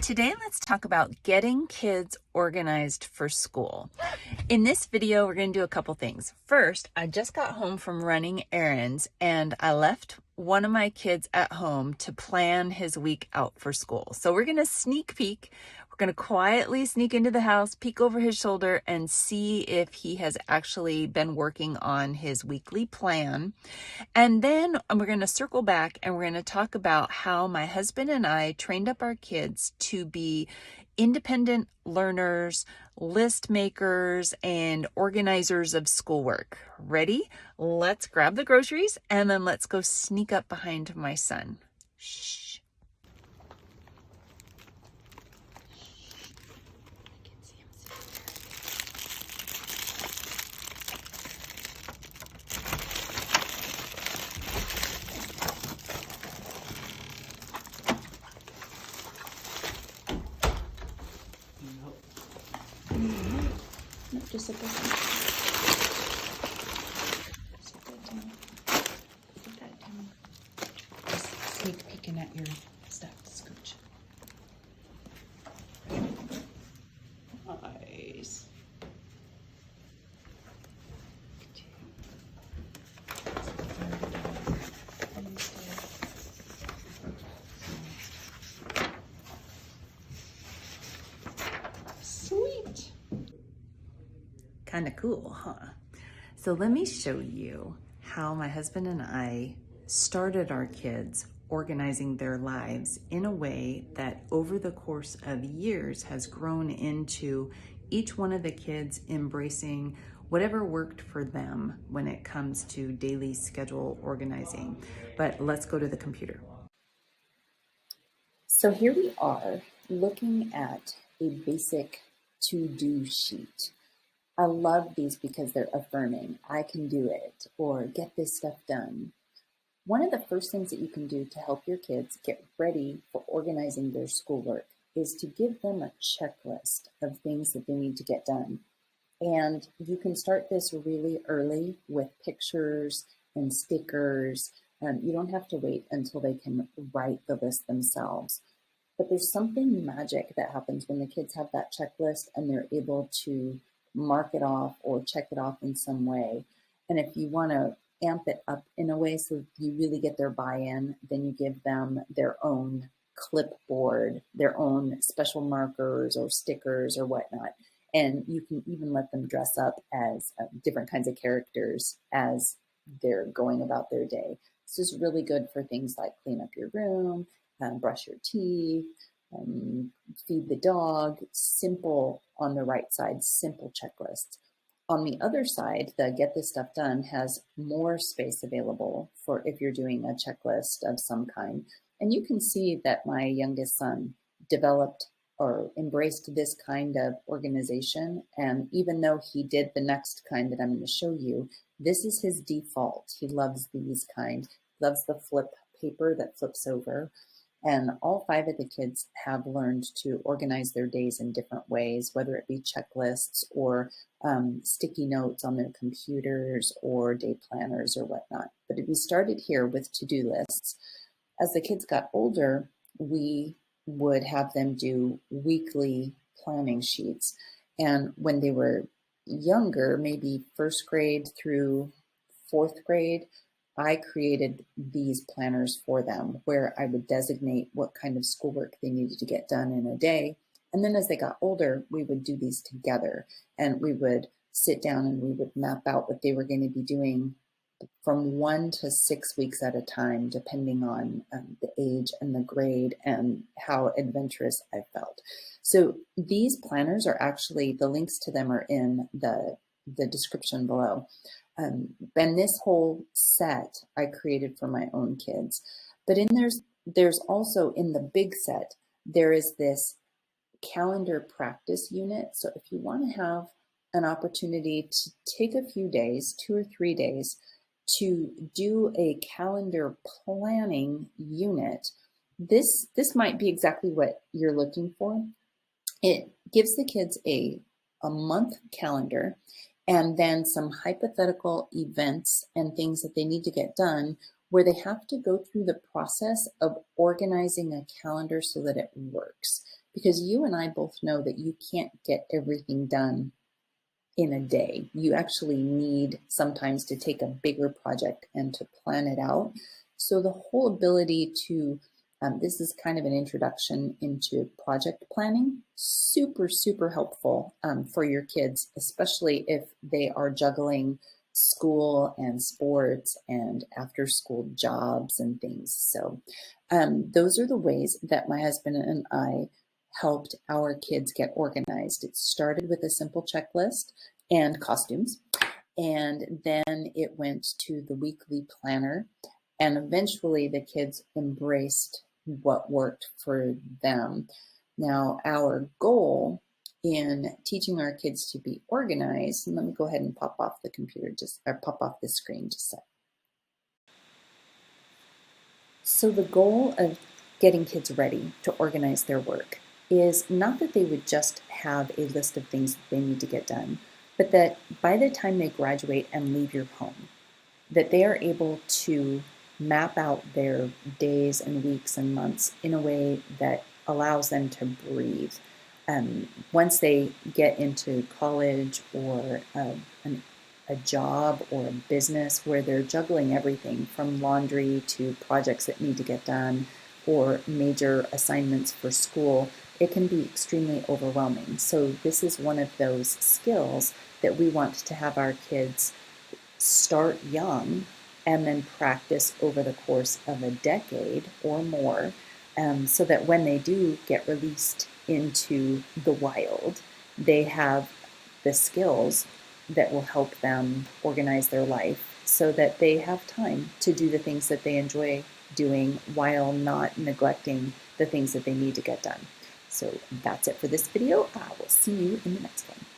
Today, let's talk about getting kids organized for school. In this video, we're going to do a couple things. First, I just got home from running errands and I left one of my kids at home to plan his week out for school. So we're going to sneak peek. We're going to quietly sneak into the house, peek over his shoulder, and see if he has actually been working on his weekly plan. And then we're going to circle back and we're going to talk about how my husband and I trained up our kids to be independent learners, list makers, and organizers of schoolwork. Ready? Let's grab the groceries and then let's go sneak up behind my son. Shh. No, just sit this down. Sit that down. Put that down. Just sneak peeking at your stuff, Scooch. Nice. Sweet. Kind of cool, huh? So let me show you how my husband and I started our kids organizing their lives in a way that over the course of years has grown into each one of the kids embracing whatever worked for them when it comes to daily schedule organizing. But let's go to the computer. So here we are looking at a basic to-do sheet. I love these because they're affirming. I can do it, or get this stuff done. One of the first things that you can do to help your kids get ready for organizing their schoolwork is to give them a checklist of things that they need to get done. And you can start this really early with pictures and stickers. You don't have to wait until they can write the list themselves. But there's something magic that happens when the kids have that checklist and they're able to mark it off or check it off in some way. And if you want to amp it up in a way so you really get their buy-in, then you give them their own clipboard, their own special markers or stickers or whatnot. And you can even let them dress up as different kinds of characters as they're going about their day. This is really good for things like clean up your room, brush your teeth, feed the dog. Simple on the right side, simple checklists. On the other side, the get this stuff done has more space available for if you're doing a checklist of some kind. And you can see that my youngest son developed or embraced this kind of organization. And even though he did the next kind that I'm going to show you, this is his default. He loves these kind, loves the flip paper that flips over. And all 5 of the kids have learned to organize their days in different ways, whether it be checklists or sticky notes on their computers or day planners or whatnot. But we started here with to-do lists. As the kids got older, we would have them do weekly planning sheets. And when they were younger, maybe first grade through 4th grade, I created these planners for them where I would designate what kind of schoolwork they needed to get done in a day. And then as they got older, we would do these together and we would sit down and we would map out what they were going to be doing from 1 to 6 weeks at a time, depending on the age and the grade and how adventurous I felt. So these planners are actually, the links to them are in the description below. And this whole set I created for my own kids. But there's also in the big set, there is this calendar practice unit. So if you want to have an opportunity to take a few days, 2 or 3 days, to do a calendar planning unit, this might be exactly what you're looking for. It gives the kids a month calendar and then some hypothetical events and things that they need to get done where they have to go through the process of organizing a calendar so that it works. Because you and I both know that you can't get everything done in a day. You actually need sometimes to take a bigger project and to plan it out. So the whole ability to, this is kind of an introduction into project planning, super, super helpful for your kids, especially if they are juggling school and sports and after school jobs and things. So those are the ways that my husband and I helped our kids get organized. It started with a simple checklist and costumes, and then it went to the weekly planner, and eventually the kids embraced what worked for them. Now, our goal in teaching our kids to be organized, and let me go ahead and pop off the computer, or pop off the screen just a sec. So the goal of getting kids ready to organize their work is not that they would just have a list of things that they need to get done, but that by the time they graduate and leave your home, that they are able to map out their days and weeks and months in a way that allows them to breathe. Once they get into college or a job or a business where they're juggling everything from laundry to projects that need to get done or major assignments for school, it can be extremely overwhelming. So this is one of those skills that we want to have our kids start young and then practice over the course of a decade or more, so that when they do get released into the wild, they have the skills that will help them organize their life so that they have time to do the things that they enjoy doing while not neglecting the things that they need to get done. So that's it for this video. I will see you in the next one.